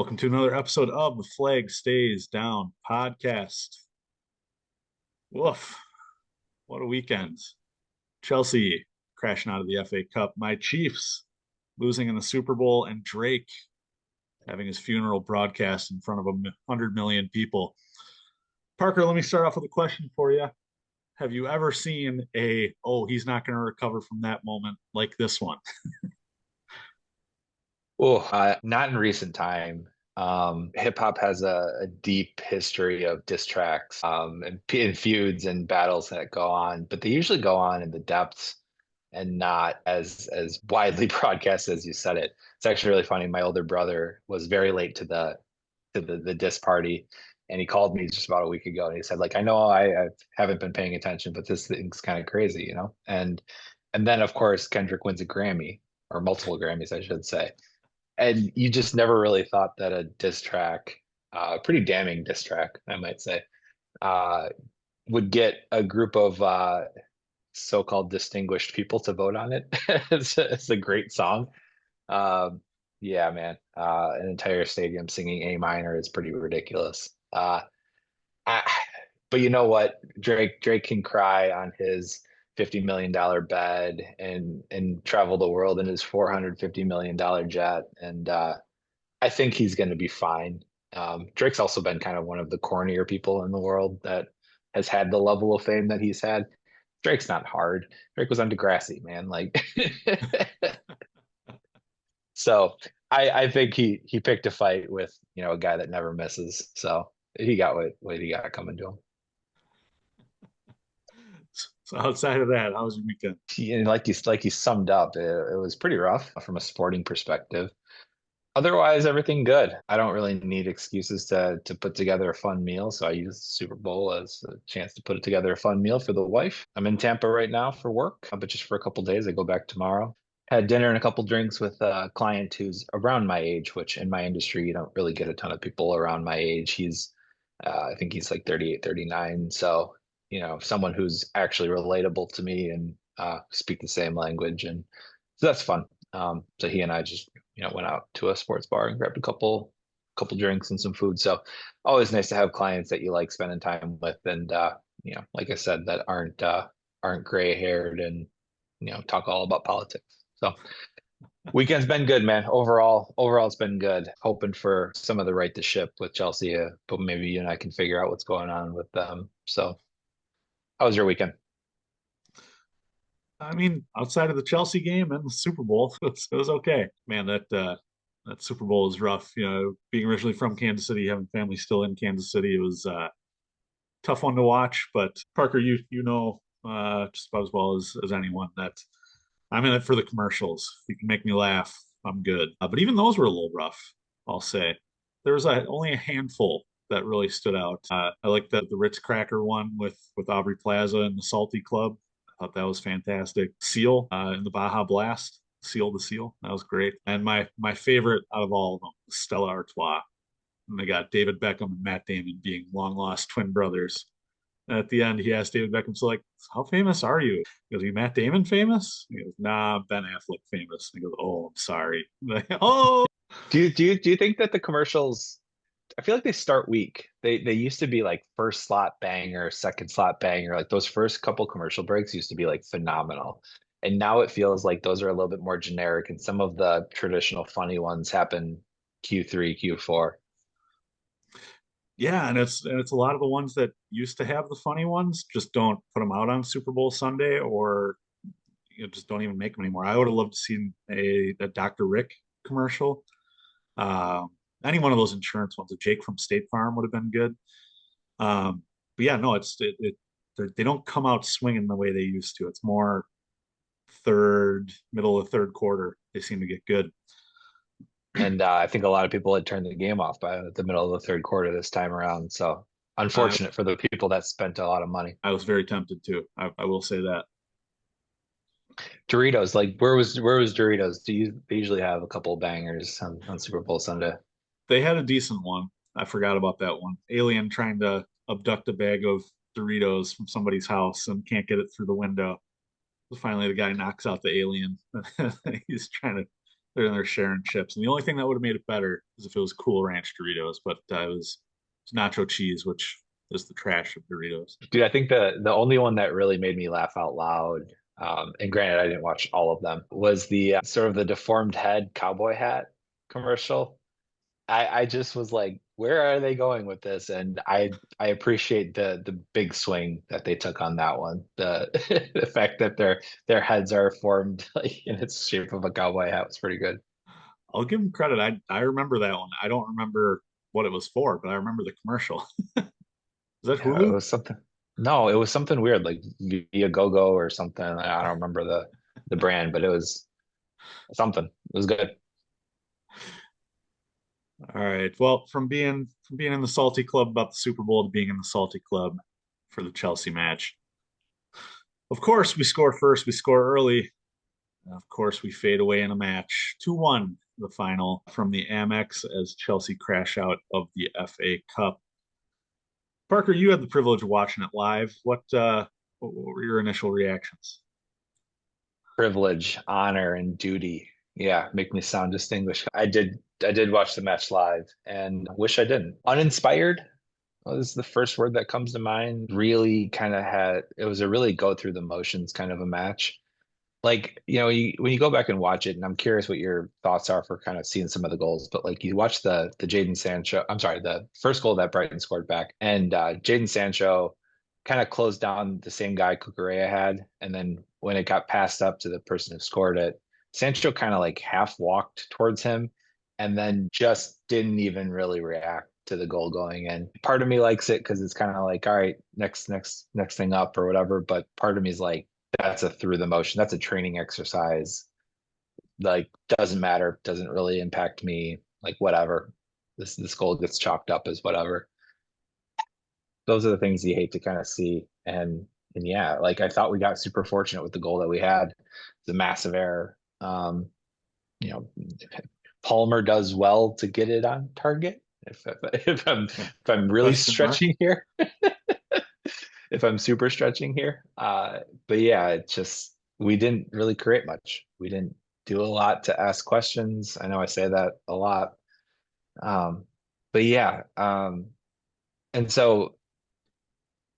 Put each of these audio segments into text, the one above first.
Welcome to another episode of the Flag Stays Down podcast. Woof, what a weekend. Chelsea crashing out of the FA Cup. My Chiefs losing in the Super Bowl, and Drake having his funeral broadcast in front of 100 million people. Parker, let me start off with a question for you. Have you ever seen he's not going to recover from that moment like this one? Not in recent time. Hip hop has a deep history of diss tracks, and feuds and battles that go on, but they usually go on in the depths and not as widely broadcast as you said it. It's actually really funny. My older brother was very late to the diss party, and he called me just about a week ago, and he said, like, I know I haven't been paying attention, but this thing's kind of crazy, you know? And then of course Kendrick wins a Grammy, or multiple Grammys, I should say. And you just never really thought that a diss track, pretty damning diss track, I might say, uh, would get a group of so-called distinguished people to vote on it. It's a great song. Um, yeah, man, an entire stadium singing A minor is pretty ridiculous. I, but you know what? Drake can cry on his $50 million bed and travel the world in his $450 million jet, and I think he's going to be fine. Drake's also been kind of one of the cornier people in the world that has had the level of fame that he's had. Drake's not hard. Drake was on Degrassi, man. Like, so I think he picked a fight with a guy that never misses. So he got what he got coming to him. So outside of that, how was your weekend? And like you summed up, it was pretty rough from a sporting perspective. Otherwise, everything good. I don't really need excuses to put together a fun meal, so I use the Super Bowl as a chance to put together a fun meal for the wife. I'm in Tampa right now for work, but just for a couple days. I go back tomorrow. Had dinner and a couple drinks with a client who's around my age, which in my industry, you don't really get a ton of people around my age. I think he's like 38, 39. So, someone who's actually relatable to me and speak the same language. And so that's fun. So he and I just went out to a sports bar and grabbed a couple drinks and some food. So always nice to have clients that you like spending time with, and like I said, that aren't gray haired and talk all about politics. So weekend's been good, man. Overall, it's been good. Hoping for some of the right to ship with Chelsea, but maybe you and I can figure out what's going on with them. So how was your weekend? I mean, outside of the Chelsea game and the Super Bowl, it was okay. Man, that Super Bowl was rough. Being originally from Kansas City, having family still in Kansas City, it was a tough one to watch. But Parker, you know just about as well as anyone that I'm in it for the commercials. If you can make me laugh, I'm good. But even those were a little rough, I'll say. There was only a handful that really stood out. I like the Ritz Cracker one with Aubrey Plaza and the Salty Club. I thought that was fantastic. Seal in the Baja Blast, Seal the Seal. That was great. And my favorite out of all of them, Stella Artois. And they got David Beckham and Matt Damon being long lost twin brothers. And at the end, he asked David Beckham, so like, how famous are you? He goes, are you Matt Damon famous? He goes, nah, Ben Affleck famous. And he goes, oh, I'm sorry. Like, oh, Do you think that the commercials, I feel like they start weak. They used to be like first slot banger, second slot banger. Like those first couple commercial breaks used to be like phenomenal. And now it feels like those are a little bit more generic, and some of the traditional funny ones happen Q3, Q4. yeah, and it's a lot of the ones that used to have the funny ones just don't put them out on Super Bowl Sunday, or just don't even make them anymore. I would have loved to see a Dr. Rick commercial. Any one of those insurance ones, a Jake from State Farm would have been good. But yeah, no, they don't come out swinging the way they used to. It's more middle of the third quarter. They seem to get good. And I think a lot of people had turned the game off by the middle of the third quarter this time around. So I unfortunate for the people that spent a lot of money. I was very tempted to. I will say that. Doritos, like where was Doritos? They usually have a couple bangers on Super Bowl Sunday? They had a decent one. I forgot about that one. Alien trying to abduct a bag of Doritos from somebody's house and can't get it through the window. Finally, the guy knocks out the alien. He's trying to they're sharing chips. And the only thing that would have made it better is if it was Cool Ranch Doritos, but it was nacho cheese, which is the trash of Doritos. Dude, I think the only one that really made me laugh out loud, and granted I didn't watch all of them, was the sort of the deformed head cowboy hat commercial. I just was like, where are they going with this? And I appreciate the big swing that they took on that one. The the fact that their heads are formed like in its shape of a cowboy hat was pretty good. I'll give them credit. I remember that one. I don't remember what it was for, but I remember the commercial. Is that Yeah, it Hulu? was something. No, it was something weird, like Via Go-Go or something. I don't remember the brand, but it was something. It was good. All right. Well, from being in the salty club about the Super Bowl to being in the salty club for the Chelsea match. Of course, we score first. We score early. Of course, we fade away in a match. 2-1, the final from the Amex as Chelsea crash out of the FA Cup. Parker, you had the privilege of watching it live. What were your initial reactions? Privilege, honor, and duty. Yeah, make me sound distinguished. I did watch the match live and wish I didn't. Uninspired was the first word that comes to mind. Really kind of had it was a really go through the motions kind of a match. Like, when you go back and watch it, and I'm curious what your thoughts are for kind of seeing some of the goals, but like you watch the Jadon Sancho, I'm sorry, the first goal that Brighton scored back, and Jadon Sancho kind of closed down the same guy Cucurella had, and then when it got passed up to the person who scored it, Sancho kind of like half walked towards him, and then just didn't even really react to the goal going in. Part of me likes it because it's kind of like, all right, next thing up or whatever, but part of me is like, that's a through the motion. That's a training exercise. Like, doesn't matter. Doesn't really impact me. Like, whatever. This goal gets chalked up as whatever. Those are the things you hate to kind of see. And yeah, like I thought we got super fortunate with the goal that we had. It's a massive error. You know, Palmer does well to get it on target. If I'm really Question mark? stretching here, if I'm super stretching here. But yeah, it just we didn't really create much. We didn't do a lot to ask questions. I know I say that a lot. Um, but yeah, and so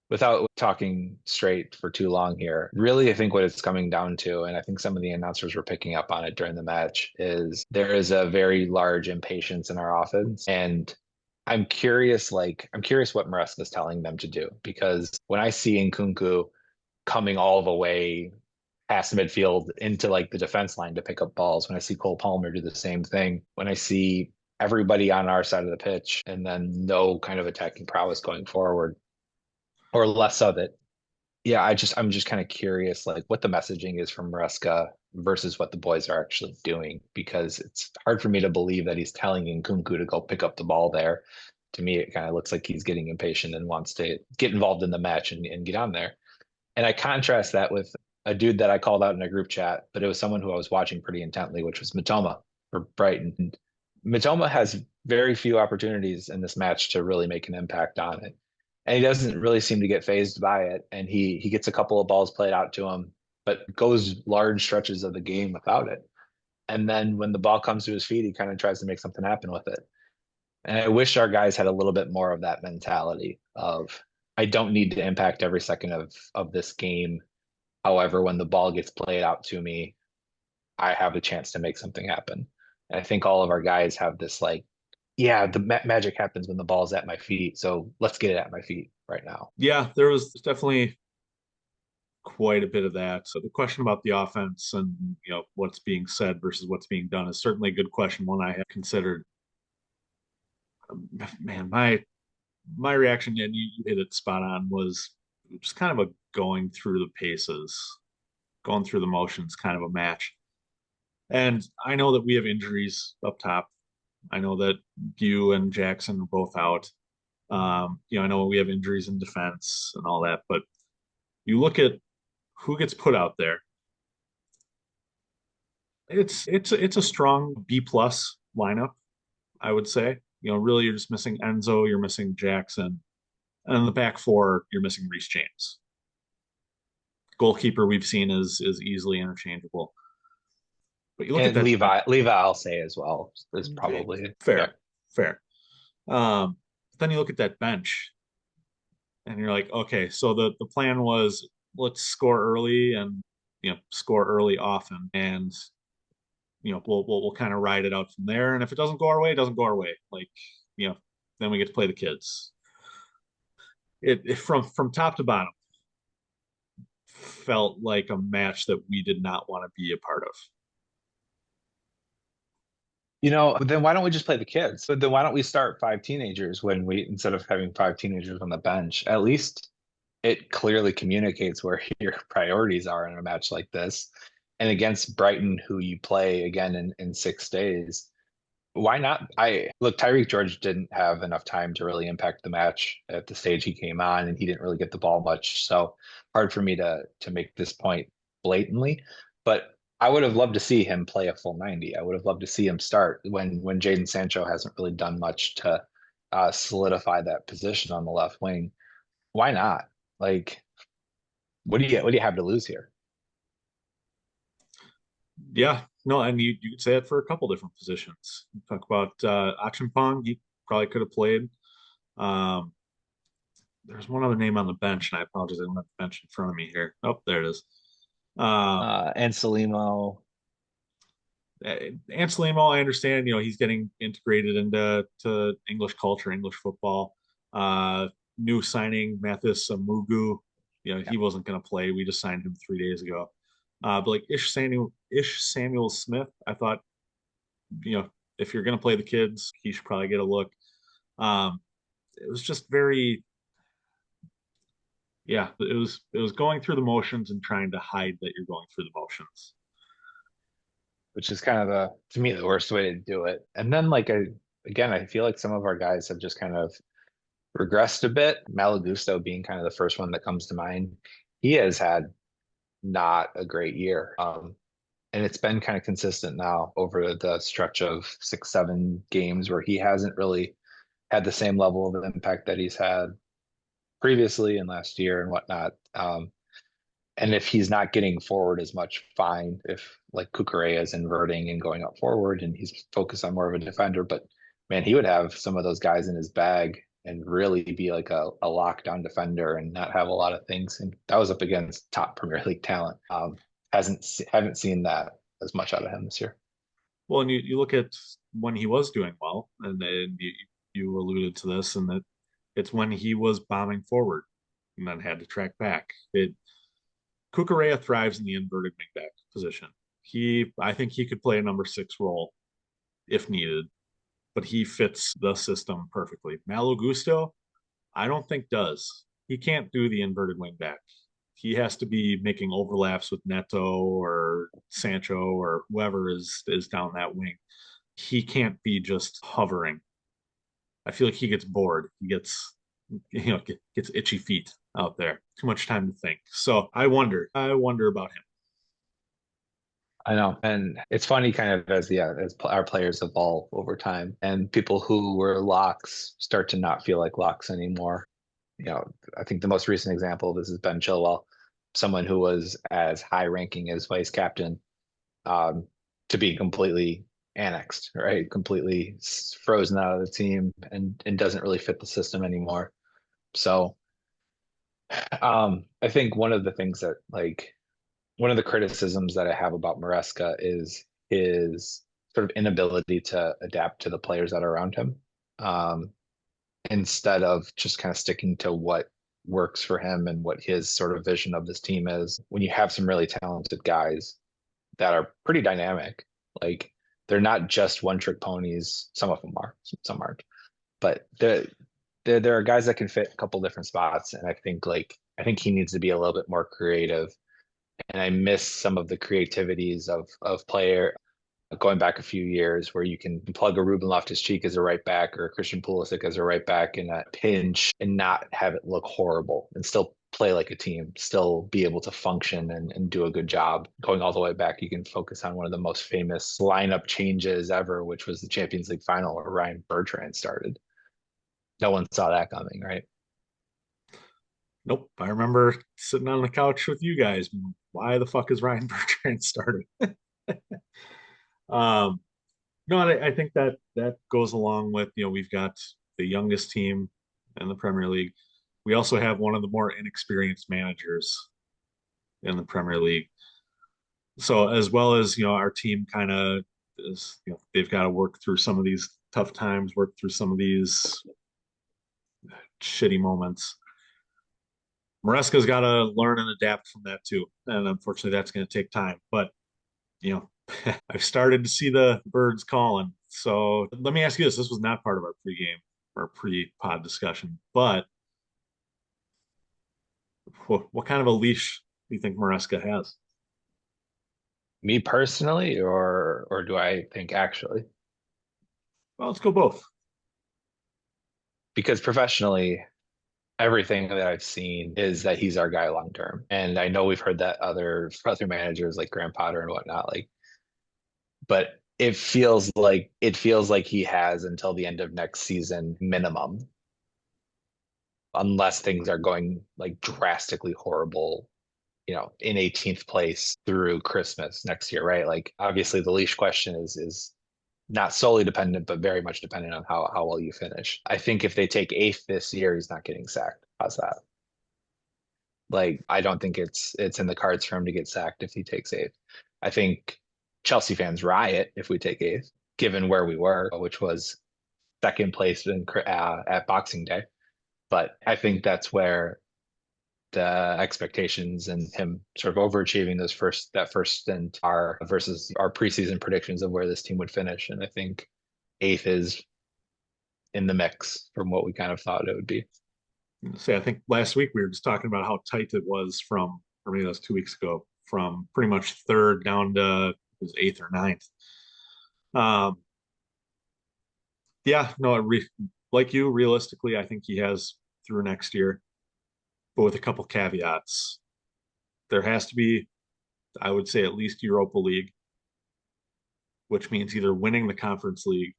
without talking straight for too long here, really I think what it's coming down to, and I think some of the announcers were picking up on it during the match, is there is a very large impatience in our offense. And I'm curious what Maresca's telling them to do because when I see Nkunku coming all the way past midfield into like the defense line to pick up balls, when I see Cole Palmer do the same thing, when I see everybody on our side of the pitch and then no kind of attacking prowess going forward or less of it. Yeah, I'm just kind of curious like what the messaging is from Maresca versus what the boys are actually doing because it's hard for me to believe that he's telling Nkunku to go pick up the ball there. To me, it kind of looks like he's getting impatient and wants to get involved in the match and get on there. And I contrast that with a dude that I called out in a group chat, but it was someone who I was watching pretty intently, which was Matoma for Brighton. And Matoma has very few opportunities in this match to really make an impact on it. And he doesn't really seem to get phased by it. And he gets a couple of balls played out to him, but goes large stretches of the game without it. And then when the ball comes to his feet, he kind of tries to make something happen with it. And I wish our guys had a little bit more of that mentality of I don't need to impact every second of this game. However, when the ball gets played out to me, I have a chance to make something happen. And I think all of our guys have this like, yeah, the magic happens when the ball's at my feet. So let's get it at my feet right now. Yeah, there was definitely quite a bit of that. So the question about the offense and what's being said versus what's being done is certainly a good question, one I have considered. Man, my reaction, and you hit it spot on, was just kind of a going through the paces, going through the motions kind of a match. And I know that we have injuries up top. I know that you and Jackson are both out. I know we have injuries in defense and all that, but you look at who gets put out there. It's a strong B plus lineup, I would say. Really you're just missing Enzo, you're missing Jackson, and in the back four, you're missing Reece James. Goalkeeper we've seen is easily interchangeable. But you look at And that Levi, I'll say as well, is probably yeah. fair, fair. Um, then you look at that bench and you're like, okay, so the plan was let's score early and score early often, and we'll kind of ride it out from there. And if it doesn't go our way, it doesn't go our way. Like you know, then we get to play the kids. It from top to bottom felt like a match that we did not want to be a part of. Then why don't we just play the kids? So then why don't we start five teenagers when we instead of having five teenagers on the bench? At least it clearly communicates where your priorities are in a match like this. And against Brighton, who you play again in 6 days, why not? I look, Tyreek George didn't have enough time to really impact the match at the stage he came on, and he didn't really get the ball much. So hard for me to make this point blatantly. But I would have loved to see him play a full 90. I would have loved to see him start when Jadon Sancho hasn't really done much to solidify that position on the left wing. Why not? Like, what do you have to lose here? Yeah, no, and you could say it for a couple different positions. Talk about Achimpong, he probably could have played. Um, there's one other name on the bench, and I apologize, I don't have the bench in front of me here. Oh, there it is. Uh, And Salimo, Anselmo, I understand, he's getting integrated into English culture, English football. New signing, Mathis Mugu, he wasn't going to play. We just signed him 3 days ago. But like Ish Samuel Smith, I thought, if you're going to play the kids, he should probably get a look. It was just very, yeah, it was going through the motions and trying to hide that you're going through the motions. which is kind of to me the worst way to do it. And then again, I feel like some of our guys have just kind of regressed a bit. Malagusto being kind of the first one that comes to mind. He has had not a great year. And it's been kind of consistent now over the stretch of 6, 7 games where he hasn't really had the same level of impact that he's had previously and last year and whatnot. And if he's not getting forward as much, fine. If like Cucurella is inverting and going up forward and he's focused on more of a defender, but man, he would have some of those guys in his bag and really be like a lockdown defender and not have a lot of things. And that was up against top Premier League talent. Haven't seen that as much out of him this year. Well, and you look at when he was doing well, and then you alluded to this, and that it's when he was bombing forward and then had to track back. Cucurella thrives in the inverted wingback position. I think he could play a number six role if needed, but he fits the system perfectly. Malo Gusto, I don't think does. He can't do the inverted wingback. He has to be making overlaps with Neto or Sancho or whoever is down that wing. He can't be just hovering. I feel like he gets bored. He gets itchy feet out there. Too much time to think. So I wonder about him. I know. And it's funny kind of as our players evolve over time and people who were locks start to not feel like locks anymore. I think the most recent example of this is Ben Chilwell, someone who was as high ranking as vice captain, um, to be completely annexed, right? Completely frozen out of the team and doesn't really fit the system anymore. So, I think one of the things that one of the criticisms that I have about Maresca is his sort of inability to adapt to the players that are around him, instead of just kind of sticking to what works for him and what his sort of vision of this team is. When you have some really talented guys that are pretty dynamic, like they're not just one trick ponies. Some of them are, some aren't, but there are guys that can fit a couple different spots. And I think he needs to be a little bit more creative, and I miss some of the creativities of player going back a few years where you can plug a Ruben Loftus-Cheek as a right back or a Christian Pulisic as a right back in a pinch and not have it look horrible and still play like a team, still be able to function and do a good job. Going all the way back, you can focus on one of the most famous lineup changes ever, which was the Champions League final where Ryan Bertrand started. No one saw that coming, right? Nope. I remember sitting on the couch with you guys. Why the fuck is Ryan Bertrand starting? Um, no, I think that that goes along with, we've got the youngest team in the Premier League. We also have one of the more inexperienced managers in the Premier League. So as well as, our team kind of is, they've got to work through some of these tough times, work through some of these shitty moments. Maresca's got to learn and adapt from that too. And unfortunately, that's going to take time. But, you know, I've started to see the birds calling. So let me ask you this. This was not part of our pregame or pre-pod discussion, but what kind of a leash do you think Maresca has? Me personally, or do I think actually? Well, let's go both. Because professionally, everything that I've seen is that he's our guy long term. And I know we've heard that other managers like Graham Potter and whatnot, like, but it feels like he has until the end of next season minimum, unless things are going like drastically horrible, in 18th place through Christmas next year, right? Like obviously the leash question is not solely dependent, but very much dependent on how well you finish. I think if they take eighth this year, he's not getting sacked. How's that? Like, I don't think it's in the cards for him to get sacked if he takes eighth. I think Chelsea fans riot if we take eighth, given where we were, which was second place at Boxing Day. But I think that's where the expectations and him sort of overachieving that first stint are versus our preseason predictions of where this team would finish. And I think eighth is in the mix from what we kind of thought it would be. Say, I think last week we were just talking about how tight it was from, or maybe that was 2 weeks ago, from pretty much third down to it was eighth or ninth. Um, yeah, no, like you, realistically, I think he has through next year, but with a couple caveats. There has to be, I would say, at least Europa League, which means either winning the Conference League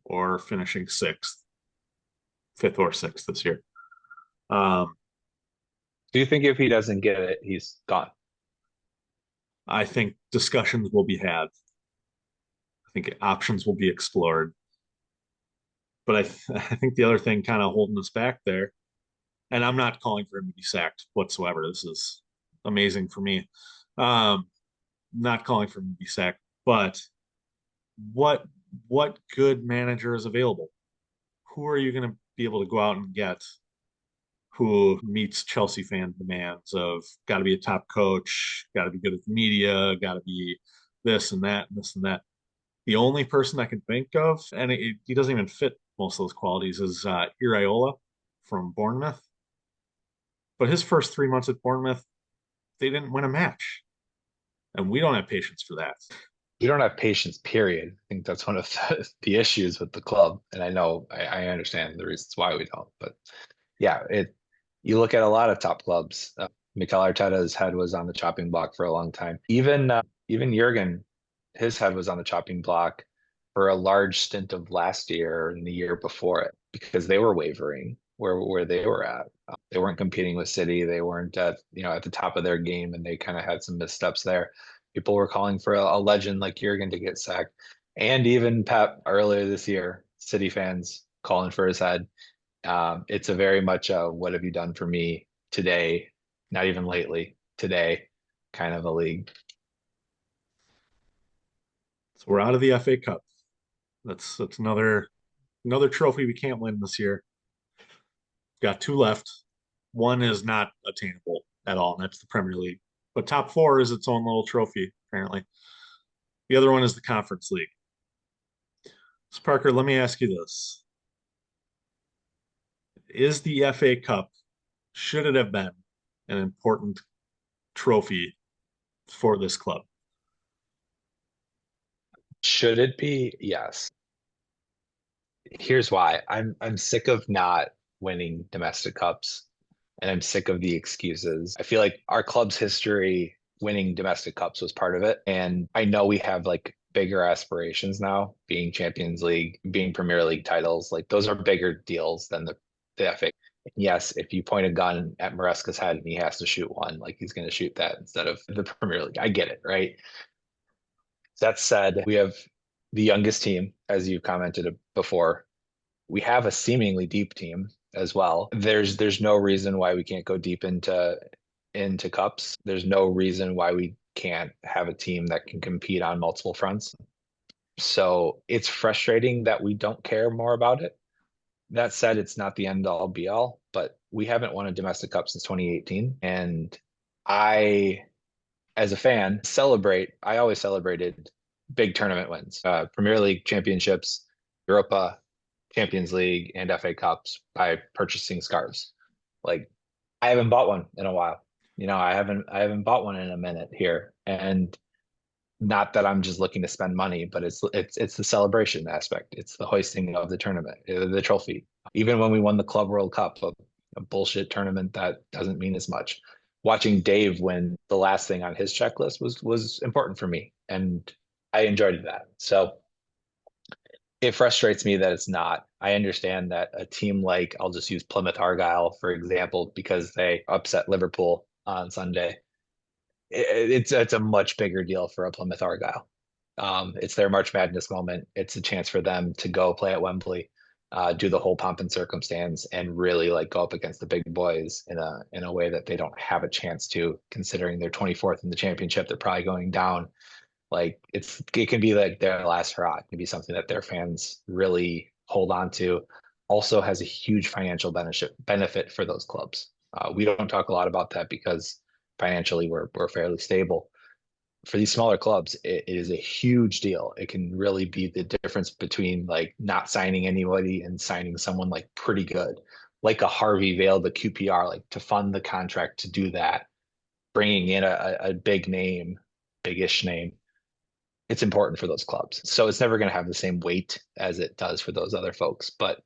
or finishing sixth, fifth or sixth this year. Um, Do you think if he doesn't get it, he's gone? I think discussions will be had. I think options will be explored. But I think the other thing kind of holding us back there, and I'm not calling for him to be sacked whatsoever. This is amazing for me. Um, not calling for him to be sacked, but what what good manager is available? Who are you going to be able to go out and get who meets Chelsea fan demands of got to be a top coach, got to be good at the media, got to be this and that and this and that. The only person I can think of, and he doesn't even fit most of those qualities, is Iriola from Bournemouth. But his first 3 months at Bournemouth, they didn't win a match, and we don't have patience for that. We don't have patience, period. I think that's one of the issues with the club. And I know I understand the reasons why we don't. But yeah, you look at a lot of top clubs. Mikel Arteta's head was on the chopping block for a long time. Even Jurgen, his head was on the chopping block for a large stint of last year and the year before it because they were wavering where they were at. They weren't competing with City. They weren't at the top of their game, and they kind of had some missteps there. People were calling for a legend like Jurgen to get sacked, and even Pep earlier this year. City fans calling for his head. It's a very much what have you done for me today, not even lately, today kind of a league. So we're out of the FA Cup. That's another trophy we can't win this year. Got two left. One is not attainable at all, and that's the Premier League. But top four is its own little trophy, apparently. The other one is the Conference League. So, Parker, let me ask you this. Is the FA Cup, should it have been an important trophy for this club? Should it be? Yes. Here's why. I'm sick of not winning domestic cups, and I'm sick of the excuses. I feel like our club's history winning domestic cups was part of it, and I know we have like bigger aspirations now, being Champions League, being Premier League titles. Like those are bigger deals than the FA. Yes, if you point a gun at Maresca's head and he has to shoot one, like he's going to shoot that instead of the Premier League. I get it, right? That said, we have the youngest team, as you commented before. We have a seemingly deep team as well. There's no reason why we can't go deep into cups. There's no reason why we can't have a team that can compete on multiple fronts. So it's frustrating that we don't care more about it. That said, it's not the end all be all, but we haven't won a domestic cup since 2018. And I, as a fan, I always celebrated big tournament wins, Premier League championships, Europa, Champions League, and FA Cups by purchasing scarves. Like I haven't bought one in a while. I haven't bought one in a minute here. And not that I'm just looking to spend money, but it's the celebration aspect. It's the hoisting of the tournament, the trophy. Even when we won the Club World Cup, a bullshit tournament that doesn't mean as much. Watching Dave win the last thing on his checklist was important for me, and I enjoyed that. So it frustrates me that it's not. I understand that a team like I'll just use Plymouth Argyle for example because they upset Liverpool on Sunday. It's a much bigger deal for a Plymouth Argyle. It's their March Madness moment. It's a chance for them to go play at Wembley, do the whole pomp and circumstance, and really like go up against the big boys in a way that they don't have a chance to, considering they're 24th in the championship. They're probably going down. Like it can be like their last hurrah. It can be something that their fans really hold on to. Also has a huge financial benefit for those clubs. We don't talk a lot about that because financially we're fairly stable. For these smaller clubs, it is a huge deal. It can really be the difference between like not signing anybody and signing someone like pretty good, like a Harvey Vale, the QPR, like to fund the contract to do that, bringing in a big name, big-ish name. It's important for those clubs. So it's never going to have the same weight as it does for those other folks, but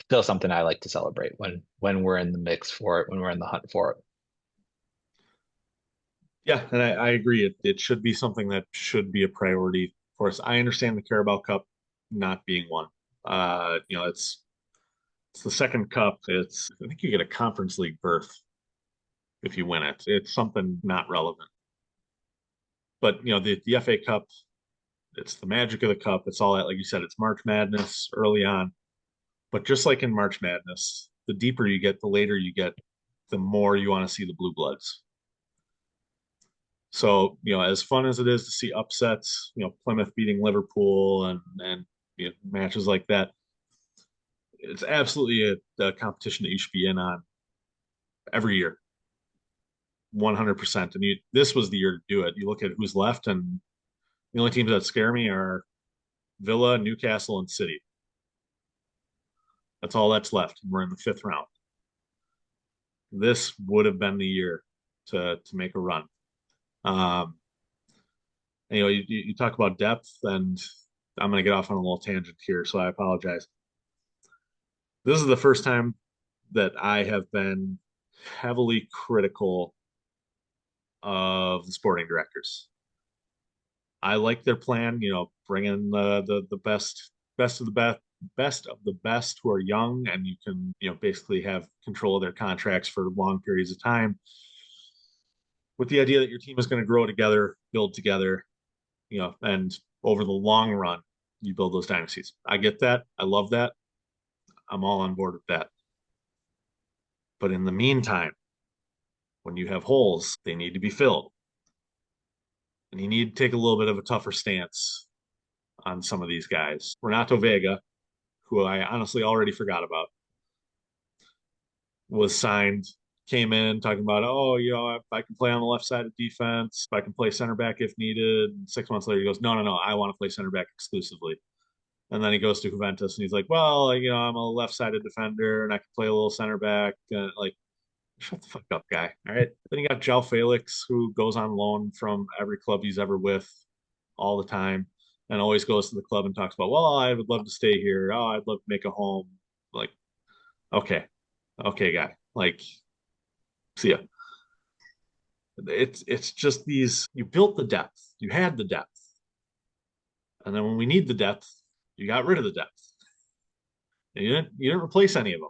still something I like to celebrate when we're in the mix for it, when we're in the hunt for it. Yeah, and I agree. It should be something that should be a priority for us. I understand the Carabao Cup not being one. It's the second cup. It's I think you get a Conference League berth if you win it. It's something not relevant. But the FA Cup, it's the magic of the cup. It's all that, like you said, it's March Madness early on. But just like in March Madness, the deeper you get, the later you get, the more you want to see the blue bloods. So, as fun as it is to see upsets, Plymouth beating Liverpool and matches like that, it's absolutely a competition that you should be in on every year, 100%. And this was the year to do it. You look at who's left, and the only teams that scare me are Villa, Newcastle, and City. That's all that's left. We're in the fifth round. This would have been the year to make a run. Um, and, you talk about depth, and I'm going to get off on a little tangent here, so I apologize. This is the first time that I have been heavily critical of the sporting directors. I like their plan, bring in the best of the best of the best who are young, and you can, basically have control of their contracts for long periods of time, with the idea that your team is going to grow together, build together, and over the long run, you build those dynasties. I get that. I love that. I'm all on board with that. But in the meantime, when you have holes, they need to be filled. And you need to take a little bit of a tougher stance on some of these guys. Renato Vega, who I honestly already forgot about, was signed, came in talking about, oh, if I can play on the left side of defense, if I can play center back if needed. 6 months later, he goes, no, no, no, I want to play center back exclusively. And then he goes to Juventus and he's like, well, I'm a left-sided defender and I can play a little center back. Like, shut the fuck up, guy. All right. Then you got João Felix, who goes on loan from every club he's ever with all the time and always goes to the club and talks about, well, I would love to stay here. Oh, I'd love to make a home. Like, okay. Okay, guy. Like, see ya. It's just these, you built the depth. You had the depth. And then when we need the depth, you got rid of the depth. And you didn't replace any of them.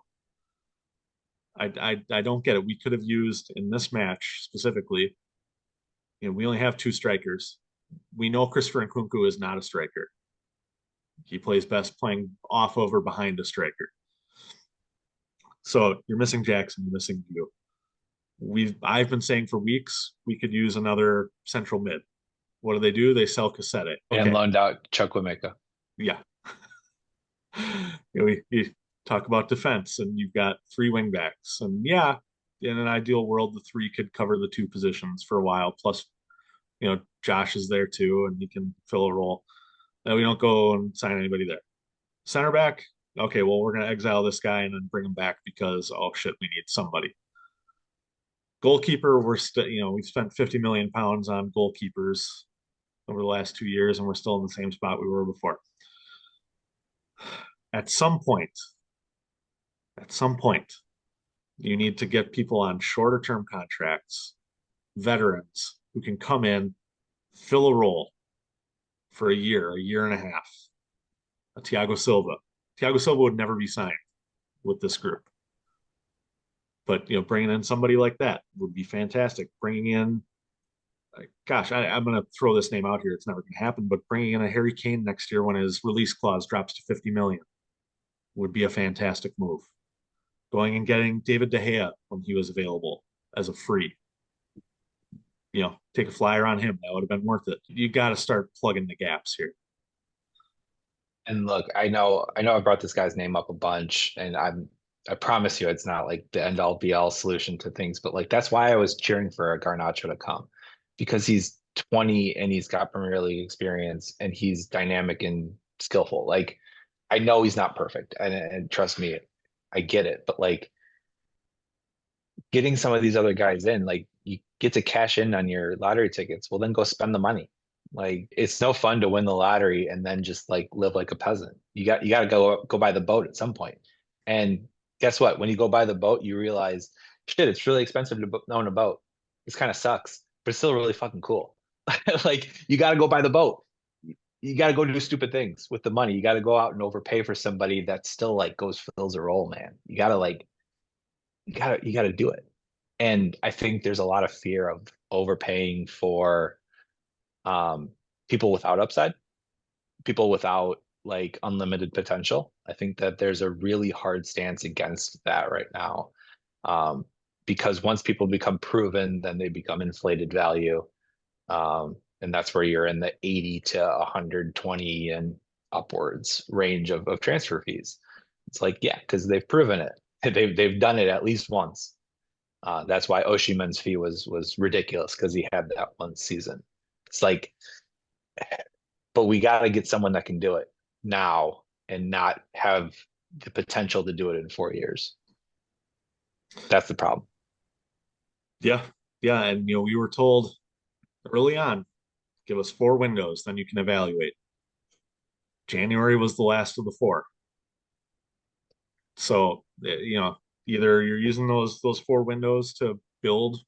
I don't get it. We could have used in this match specifically, we only have two strikers. We know Christopher Nkunku is not a striker. He plays best playing off over behind a striker. So you're missing Jackson, you're missing you. I've been saying for weeks we could use another central mid. What do? They sell Cassette. And Okay, loaned out Chukwuemeka. yeah. We talk about defense, and you've got three wingbacks, and yeah, in an ideal world, the three could cover the two positions for a while. Plus, Josh is there too, and he can fill a role. And we don't go and sign anybody there. Center back, okay, well, we're gonna exile this guy and then bring him back because oh shit, we need somebody. Goalkeeper, we're still, we've spent 50 million pounds on goalkeepers over the last 2 years, and we're still in the same spot we were before. At some point, at some point, you need to get people on shorter term contracts, veterans who can come in, fill a role for a year and a half. A Thiago Silva. Thiago Silva would never be signed with this group. But bringing in somebody like that would be fantastic. Bringing in, gosh, I'm going to throw this name out here. It's never going to happen. But bringing in a Harry Kane next year when his release clause drops to 50 million would be a fantastic move. Going and getting David De Gea when he was available as a free, take a flyer on him. That would have been worth it. You got to start plugging the gaps here. And look, I know I brought this guy's name up a bunch, and I promise you it's not like the end all be all solution to things, but like that's why I was cheering for a Garnacho to come because he's 20 and he's got Premier League experience and he's dynamic and skillful. Like I know he's not perfect, and trust me, I get it, but like getting some of these other guys in, like you get to cash in on your lottery tickets, well then go spend the money. Like it's no fun to win the lottery and then just like live like a peasant. You got to go buy the boat at some point. And guess what? When you go buy the boat, you realize shit, it's really expensive to own a boat. This kind of sucks, but it's still really fucking cool. Like you got to go buy the boat. You got to go do stupid things with the money. You got to go out and overpay for somebody that still like goes fills a role, man. You got to like you got to do it. And I think there's a lot of fear of overpaying for um, people without upside, people without like unlimited potential. I think that there's a really hard stance against that right now. Um, because once people become proven, then they become inflated value. And that's where you're in the 80 to 120 and upwards range of transfer fees. It's like, yeah, because they've proven it. They've done it at least once. That's why Oshiman's fee was ridiculous because he had that one season. It's like, but we got to get someone that can do it now and not have the potential to do it in 4 years. That's the problem. Yeah, yeah, and we were told early on, give us 4 windows, then you can evaluate. January was the last of the 4. So, either you're using those 4 windows to build,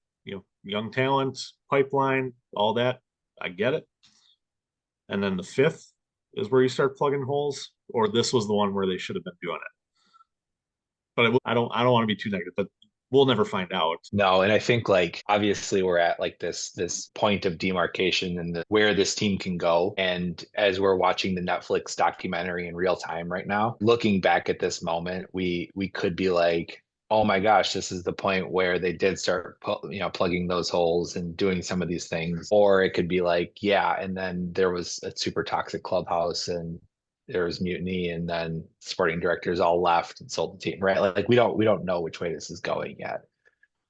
young talent, pipeline, all that. I get it. And then the 5th is where you start plugging holes, or this was the one where they should have been doing it. But I don't want to be too negative, but we'll never find out. No, and I think like obviously we're at like this point of demarcation and where this team can go. And as we're watching the Netflix documentary in real time right now, looking back at this moment, we could be like, oh my gosh, this is the point where they did start plugging those holes and doing some of these things. Or it could be like, yeah, and then there was a super toxic clubhouse and there was mutiny and then sporting directors all left and sold the team, right? Like we don't know which way this is going yet.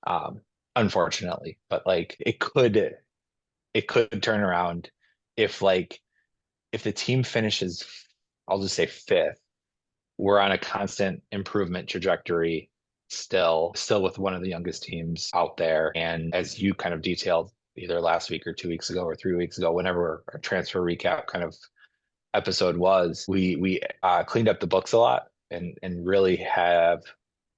Um, Unfortunately, but like it could turn around if like if the team finishes, I'll just say fifth, we're on a constant improvement trajectory still with one of the youngest teams out there. And as you kind of detailed either last week or 2 weeks ago or 3 weeks ago, whenever our transfer recap kind of episode was, we cleaned up the books a lot and really have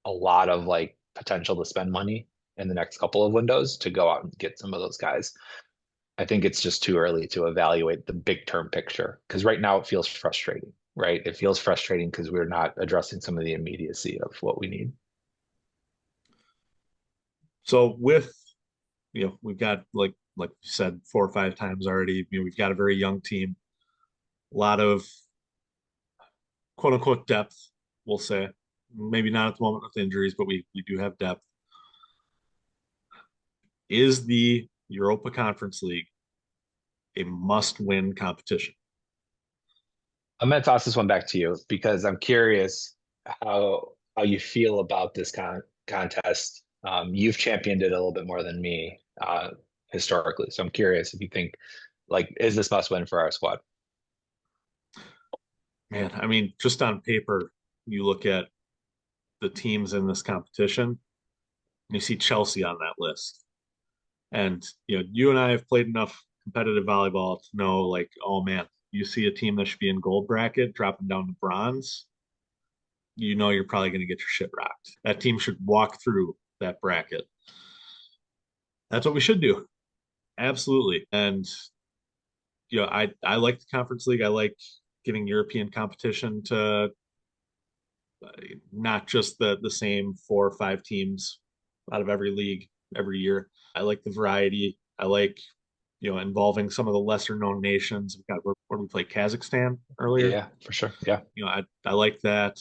a lot of like potential to spend money in the next couple of windows to go out and get some of those guys. I think it's just too early to evaluate the big term picture because right now it feels frustrating, right? It feels frustrating because we're not addressing some of the immediacy of what we need. So we've got like you said 4 or 5 times already. We've got a very young team, a lot of quote unquote depth, we'll say. Maybe not at the moment with injuries, but we do have depth. Is the Europa Conference League a must-win competition? I'm gonna toss this one back to you because I'm curious how you feel about this contest. You've championed it a little bit more than me historically, so I'm curious if you think like is this must win for our squad? Man, I mean, just on paper, you look at the teams in this competition, and you see Chelsea on that list. And you and I have played enough competitive volleyball to know, like, oh man, you see a team that should be in gold bracket dropping down to bronze, you know you're probably going to get your shit rocked. That team should walk through that bracket. That's what we should do. Absolutely. And I like the conference league. I like giving European competition to not just the same 4 or 5 teams out of every league every year. I like the variety. I like involving some of the lesser known nations. We've got where we played Kazakhstan earlier. Yeah, for sure. Yeah. I like that.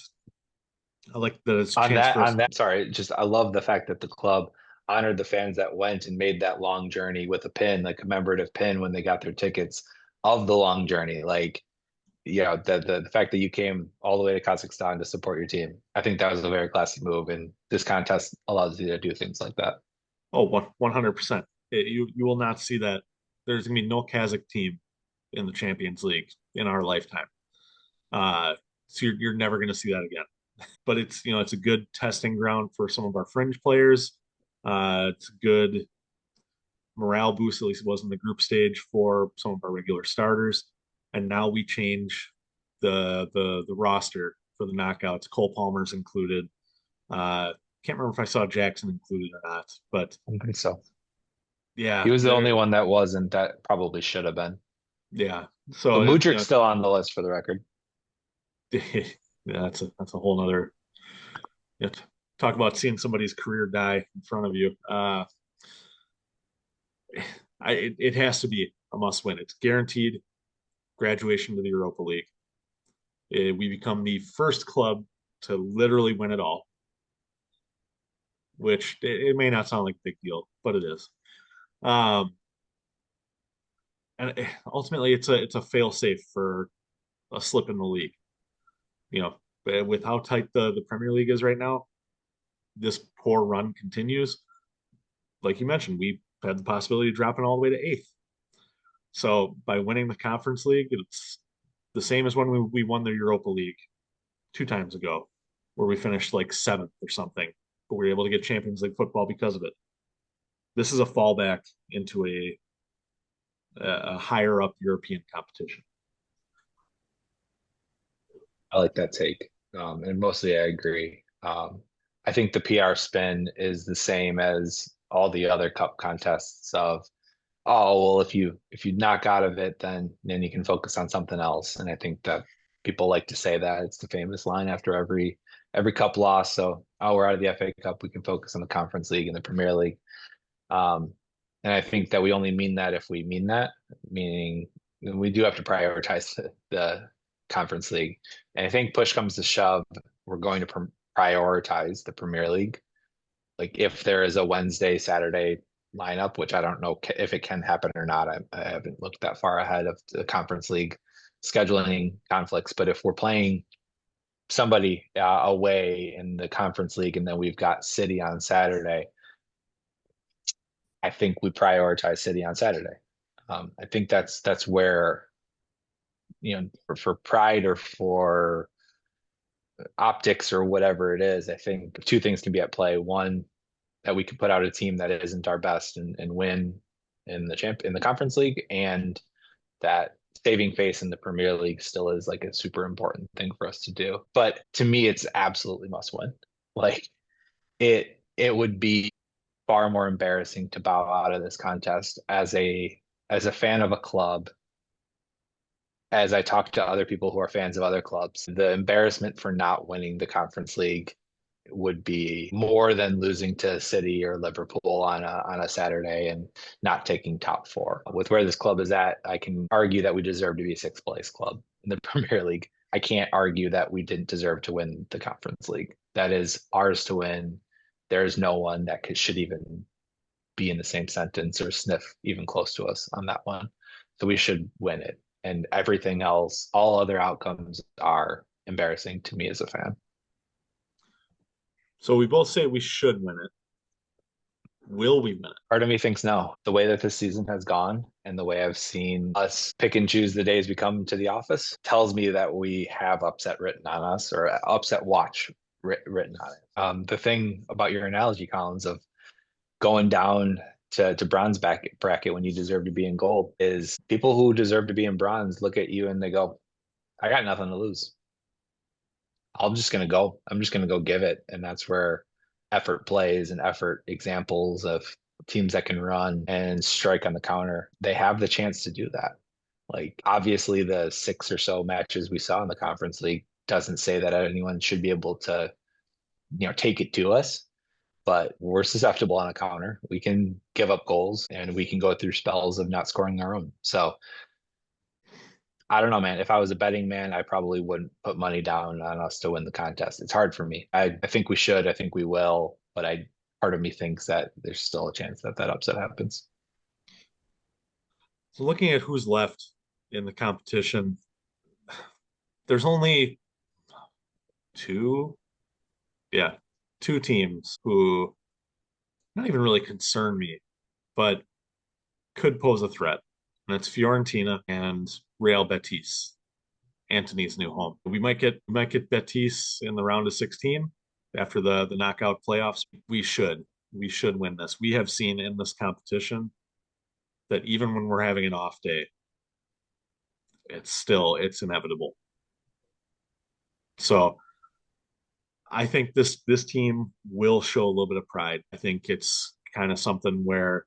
I like that it's a chance for us. On that, sorry, just I love the fact that the club honored the fans that went and made that long journey with a pin, like commemorative pin when they got their tickets of the long journey. Like, the fact that you came all the way to Kazakhstan to support your team. I think that was a very classy move, and this contest allows you to do things like that. Oh, 100%. You will not see that. There's gonna be no Kazakh team in the Champions League in our lifetime. So you're never gonna see that again. But it's a good testing ground for some of our fringe players. It's a good morale boost, at least it was in the group stage for some of our regular starters. And now we change the roster for the knockouts. Cole Palmer's included. Can't remember if I saw Jackson included or not, but I think so. He yeah, was the there, only one that wasn't. That probably should have been. yeah. But So Mudrik's still on the list for the record. yeah, that's a whole nother. Talk about seeing somebody's career die in front of you. It has to be a must win. It's guaranteed graduation to the Europa League. We become the first club to literally win it all, which it may not sound like a big deal, but it is. Um, and ultimately, it's a fail safe for a slip in the league. With how tight the Premier League is right now, this poor run continues. Like you mentioned, we had the possibility of dropping all the way to eighth. So by winning the Conference League, it's the same as when we won the Europa League 2 times ago, where we finished like seventh or something, but we were able to get Champions League football because of it. This is a fallback into a higher up European competition. I like that take. And mostly I agree. I think the PR spin is the same as all the other cup contests of, oh, well, if you knock out of it, then you can focus on something else. And I think that people like to say that. It's the famous line after every cup loss. So, oh, we're out of the FA Cup, we can focus on the Conference League and the Premier League. Um, and I think that we only mean that if we mean that, meaning we do have to prioritize the Conference League. And I think push comes to shove, we're going to prioritize the Premier League. Like if there is a Wednesday, Saturday lineup, which I don't know if it can happen or not. I haven't looked that far ahead of the Conference League scheduling conflicts. But if we're playing somebody away in the Conference League and then we've got City on Saturday, I think we prioritize City on Saturday. I think that's where for pride or for optics or whatever it is, I think two things can be at play. One, that we could put out a team that isn't our best and win in the Conference League, and that saving face in the Premier League still is like a super important thing for us to do. But to me, it's absolutely must win. Like it would be far more embarrassing to bow out of this contest as a fan of a club. As I talk to other people who are fans of other clubs, the embarrassment for not winning the Conference League would be more than losing to City or Liverpool on a Saturday and not taking top four. With where this club is at, I can argue that we deserve to be a sixth place club in the Premier League. I can't argue that we didn't deserve to win the Conference League. That is ours to win. There is no one that should even be in the same sentence or sniff even close to us on that one. So we should win it. And everything else, all other outcomes are embarrassing to me as a fan. So we both say we should win it. Will we win it? Part of me thinks no. The way that this season has gone and the way I've seen us pick and choose the days we come to the office tells me that we have upset written on us, or upset watch written on it. The thing about your analogy, Collins, of going down to bronze bracket when you deserve to be in gold is people who deserve to be in bronze look at you and they go, I got nothing to lose. I'm just gonna go. I'm just gonna go give it. And that's where effort plays, and effort examples of teams that can run and strike on the counter. They have the chance to do that. Like obviously the six or so matches we saw in the Conference League doesn't say that anyone should be able to, take it to us, but we're susceptible on a counter. We can give up goals and we can go through spells of not scoring our own. So I don't know, man. If I was a betting man, I probably wouldn't put money down on us to win the contest. It's hard for me. I think we should. I think we will. But part of me thinks that there's still a chance that that upset happens. So looking at who's left in the competition, there's only two, yeah, two teams who not even really concern me, but could pose a threat. And it's Fiorentina and Real Betis, Antony's new home. We might get Betis in the round of 16 after the knockout playoffs. We should win this. We have seen in this competition that even when we're having an off day, it's inevitable. So I think this team will show a little bit of pride. I think it's kind of something where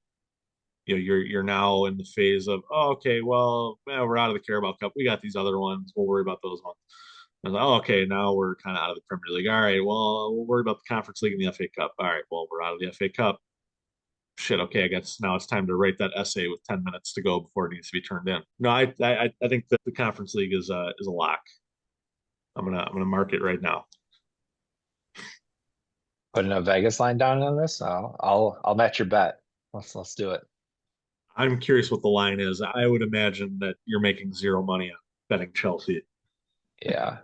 you're now in the phase of, oh, okay, well, we're out of the Carabao Cup. We got these other ones. We'll worry about those ones. And oh, okay, now we're kind of out of the Premier League. All right, well, we'll worry about the Conference League and the FA Cup. All right, well, we're out of the FA Cup. Shit, okay, I guess now it's time to write that essay with 10 minutes to go before it needs to be turned in. No, I think that the Conference League is a lock. I'm gonna mark it right now. Putting a Vegas line down on this, I'll match your bet. Let's do it. I'm curious what the line is. I would imagine that you're making zero money on betting Chelsea. Yeah,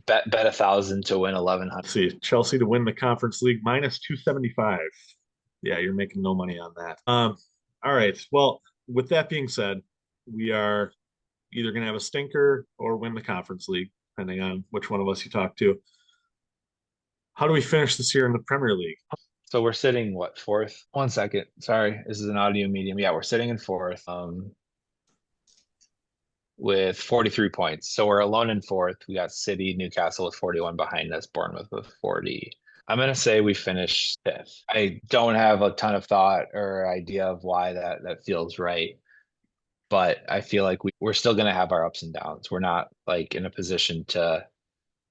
bet 1,000 to win 1,100. See, Chelsea to win the Conference League minus 275. Yeah, you're making no money on that. All right. Well, with that being said, we are either going to have a stinker or win the Conference League, depending on which one of us you talk to. How do we finish this year in the Premier League? So we're sitting what, fourth? One second. Sorry, this is an audio medium. Yeah, we're sitting in fourth. With 43 points. So we're alone in fourth. We got City, Newcastle with 41 behind us, Bournemouth with 40. I'm going to say we finish fifth. I don't have a ton of thought or idea of why that feels right, but I feel like we're still going to have our ups and downs. We're not like in a position to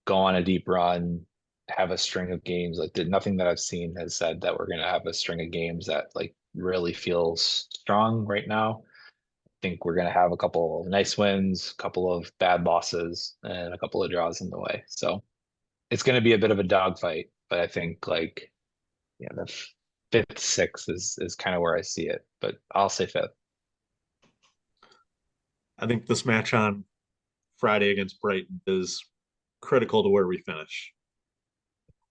go on a deep run, have a string of games. Like nothing that I've seen has said that we're going to have a string of games that like really feels strong right now. Think we're going to have a couple of nice wins, a couple of bad losses, and a couple of draws in the way. So it's going to be a bit of a dogfight, but I think like, yeah, the fifth, sixth is kind of where I see it, but I'll say fifth. I think this match on Friday against Brighton is critical to where we finish.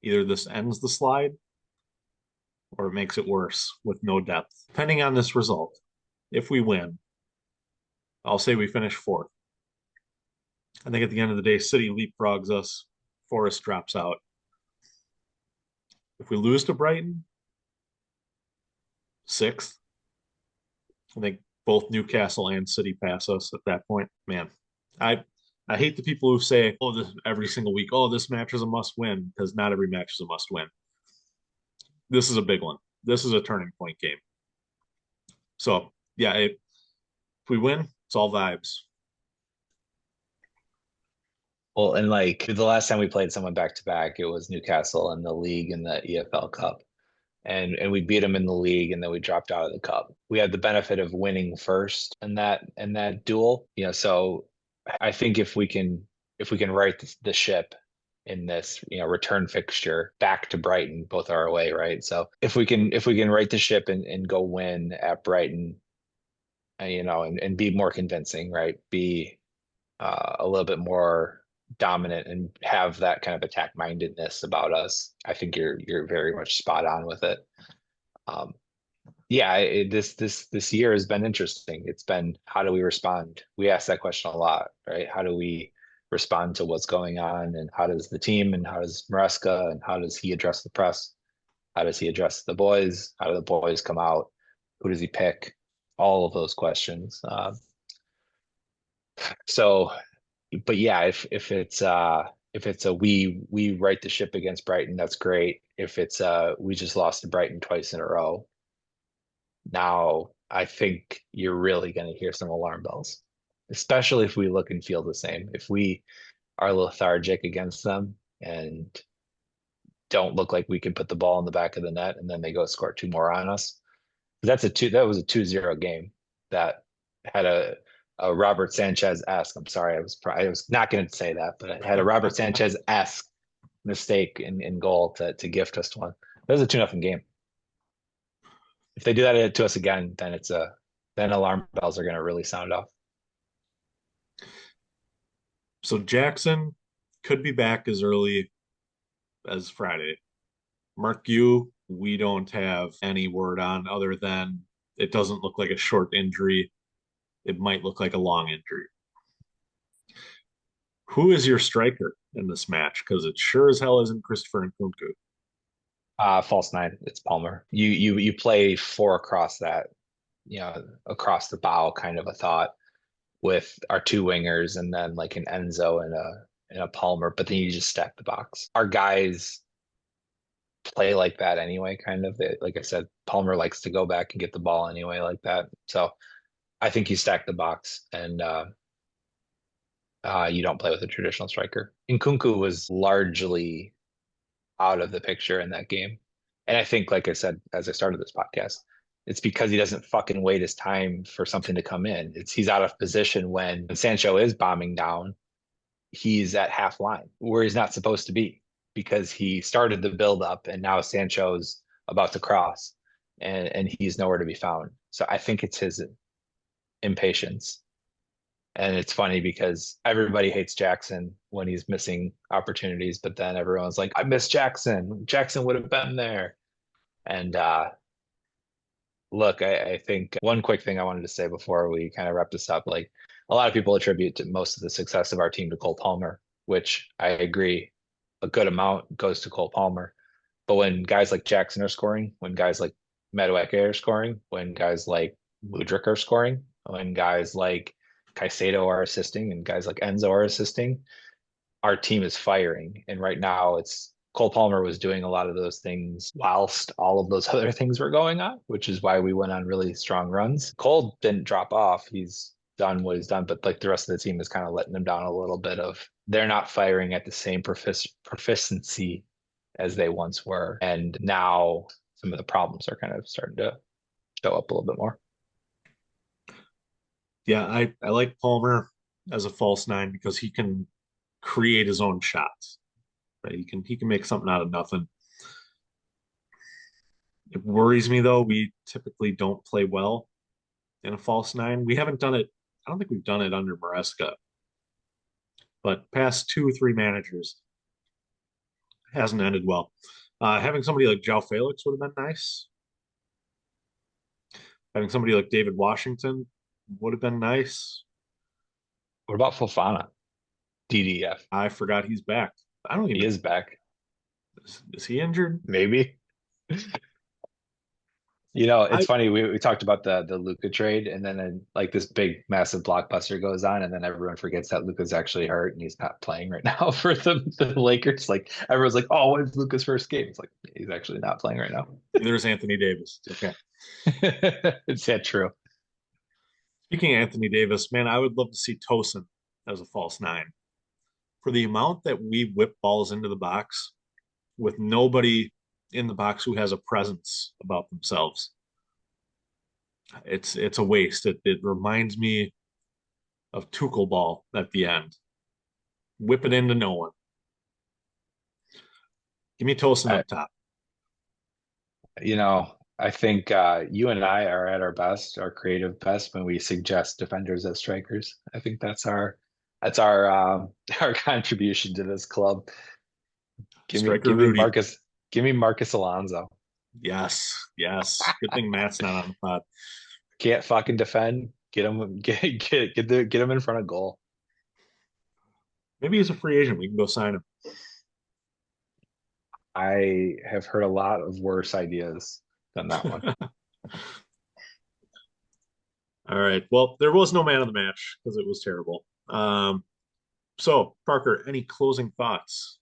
Either this ends the slide or it makes it worse with no depth. Depending on this result, if we win, I'll say we finish fourth. I think at the end of the day, City leapfrogs us, Forest drops out. If we lose to Brighton, sixth. I think both Newcastle and City pass us at that point. Man, I I hate the people who say, "Oh, this every single week. Oh, this match is a must win," because not every match is a must win. This is a big one. This is a turning point game. So yeah, if we win, it's all vibes. Well, and like the last time we played someone back to back, it was Newcastle in the league and the EFL Cup. And we beat them in the league and then we dropped out of the cup. We had the benefit of winning first in that duel. So I think if we can if we can right the ship in this, return fixture back to Brighton, both are away, right? So if we can right the ship and go win at Brighton, and be more convincing, right? Be a little bit more dominant and have that kind of attack mindedness about us. I think you're very much spot on with it. Um, yeah, this year has been interesting. It's been, how do we respond? We ask that question a lot, right? How do we respond to what's going on, and how does the team, and how does Maresca, and how does he address the press? How does he address the boys? How do the boys come out? Who does he pick? All of those questions. So, but yeah, if it's a we right the ship against Brighton, that's great. If it's we just lost to Brighton twice in a row, now I think you're really going to hear some alarm bells, especially if we look and feel the same. If we are lethargic against them and don't look like we can put the ball in the back of the net, and then they go score two more on us. That was a 2-0 game that had a Robert Sanchez-esque. I'm sorry, I was not going to say that, but it had a Robert Sanchez-esque mistake in goal to gift us one. That was a 2-0 game. If they do that to us again, then alarm bells are going to really sound off. So Jackson could be back as early as Friday. Mark you, we don't have any word on other than it doesn't look like a short injury. It might look like a long injury. Who is your striker in this match? Because it sure as hell isn't Christopher Nkunku. False nine. It's Palmer. You play four across that, across the bow kind of a thought with our two wingers, and then like an Enzo and a Palmer, but then you just stack the box. Our guys play like that anyway, kind of. Like I said, Palmer likes to go back and get the ball anyway, like that. So I think you stack the box, and you don't play with a traditional striker. Nkunku was largely out of the picture in that game. And I think, like I said, as I started this podcast, it's because he doesn't fucking wait his time for something to come in. He's out of position when Sancho is bombing down. He's at half line where he's not supposed to be, because he started the build up and now Sancho's about to cross, and he's nowhere to be found. So I think it's his impatience. And it's funny because everybody hates Jackson when he's missing opportunities, but then everyone's like, I miss Jackson. Jackson would have been there. And look, I think one quick thing I wanted to say before we kind of wrap this up, like, a lot of people attribute to most of the success of our team to Cole Palmer, which I agree a good amount goes to Cole Palmer. But when guys like Jackson are scoring, when guys like Madueke are scoring, when guys like Mudryk are scoring, when guys like Caicedo are assisting, and guys like Enzo are assisting, our team is firing. And right now it's Cole Palmer was doing a lot of those things whilst all of those other things were going on, which is why we went on really strong runs. Cole didn't drop off. He's done what he's done, but like the rest of the team is kind of letting him down a little bit. Of they're not firing at the same proficiency as they once were. And now some of the problems are kind of starting to show up a little bit more. Yeah, I like Palmer as a false nine because he can create his own shots. Right? He can make something out of nothing. It worries me though. We typically don't play well in a false nine. We haven't done it. I don't think we've done it under Maresca, but past two or three managers hasn't ended well. Having somebody like João Felix would have been nice. Having somebody like David Washington would have been nice. What about Fofana? DDF. I forgot he's back. I don't He even. is back. Is he injured? Maybe. It's I funny. We talked about the Luca trade, and then like this big massive blockbuster goes on, and then everyone forgets that Luca's actually hurt and he's not playing right now for the Lakers. Like everyone's like, "Oh, when's Luca's first game?" It's like he's actually not playing right now. There's Anthony Davis. Okay. It's that true. Speaking of Anthony Davis, man, I would love to see Tosin as a false nine. For the amount that we whip balls into the box with nobody in the box who has a presence about themselves, it's a waste. It reminds me of Tuchel ball at the end. whip it into no one. Give me Tosin I, up top. I think you and I are at our best, our creative best, when we suggest defenders as strikers. I think that's our our contribution to this club. Give me Striker give me Rudy. Marcus give me Marcus Alonso. Yes, yes. Good thing Matt's not on the pod. Can't fucking defend. Get him get him in front of goal. Maybe he's a free agent. We can go sign him. I have heard a lot of worse ideas than that one. All right. Well, there was no man of the match because it was terrible. So, Parker, any closing thoughts?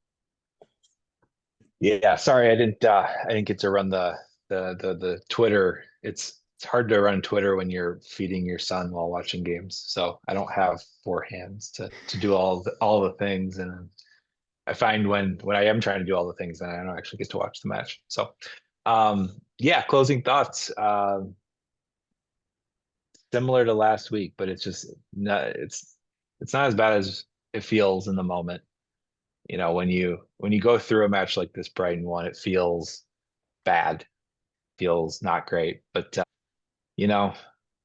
Yeah, sorry, I didn't get to run the Twitter. It's hard to run Twitter when you're feeding your son while watching games. So I don't have four hands to do all the things. And I find when I am trying to do all the things, then I don't actually get to watch the match. So yeah, closing thoughts. Similar to last week, but it's not as bad as it feels in the moment. When you go through a match like this Brighton one, it feels bad, feels not great. But you know,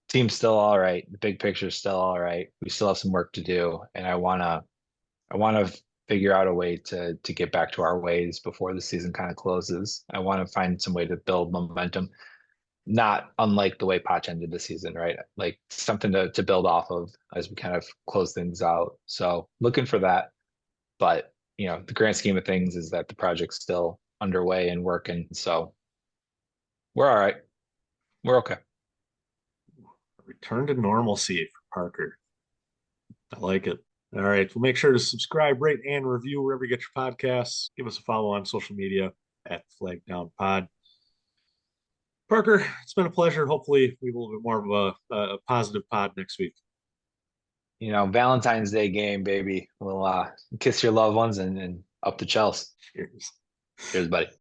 team's still all right. The big picture's still all right. We still have some work to do, and I wanna figure out a way to get back to our ways before the season kind of closes. I want to find some way to build momentum, not unlike the way Poch ended the season, right? Like something to build off of as we kind of close things out. So looking for that. But the grand scheme of things is that the project's still underway and working. So we're all right. We're okay. Return to normalcy for Parker. I like it. All right. Well, make sure to subscribe, rate, and review wherever you get your podcasts. Give us a follow on social media at Flag Down Pod. Parker, it's been a pleasure. Hopefully, we have a little bit more of a positive pod next week. Valentine's Day game, baby. We'll kiss your loved ones and up the Chelsea. Cheers. Cheers, buddy.